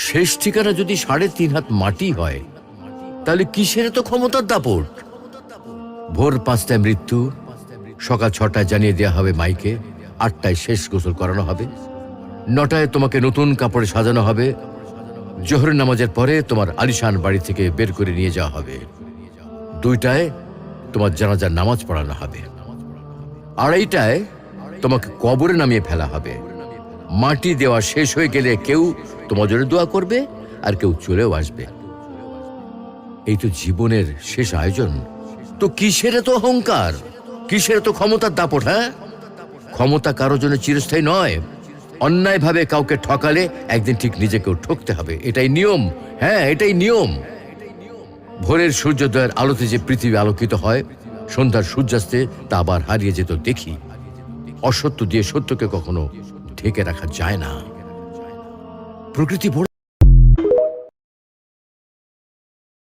শেষ ঠিকানা যদি ৩.৫ হাত মাটি হয়, তাহলে কিসের তো ক্ষমতার দাপট? ভোর ৫টায় মৃত্যু, সকাল ৬টায় জানিয়ে দেওয়া হবে মাইকে, ৮টায় শেষ গোসল করানো হবে, ৯টায় তোমাকে নতুন কাপড়ে সাজানো হবে, জোহরের নামাজের পরে তোমার আলিশান বাড়ি থেকে বের করে নিয়ে যাওয়া হবে, ২টায় তোমার জানাজার নামাজ পড়ানো হবে, ২:৩০টায় তোমাকে কবরে নামিয়ে ফেলা হবে। মাটি দেওয়া শেষ হয়ে গেলে কেউ তোমার জন্য দোয়া করবে আর কেউ চলেও আসবে। এই তো জীবনের শেষ আয়োজন। তো কিসের তো অহংকার, কিসের তো ক্ষমতার দাপট? হ্যাঁ, ক্ষমতা কারোর জন্য চিরস্থায়ী নয়। অন্যায়ভাবে কাউকে ঠকালে একদিন ঠিক নিজেকেও ঠকতে হবে, এটাই নিয়ম। হ্যাঁ, এটাই নিয়ম। ভোরের সূর্যোদয়ের আলোতে যে পৃথিবী আলোকিত হয়, সন্ধ্যার সূর্যাস্তে তা আবার হারিয়ে যেত দেখি। অসত্য দিয়ে সত্যকে কখনো ঢেকে রাখা যায় না। প্রকৃতি বড়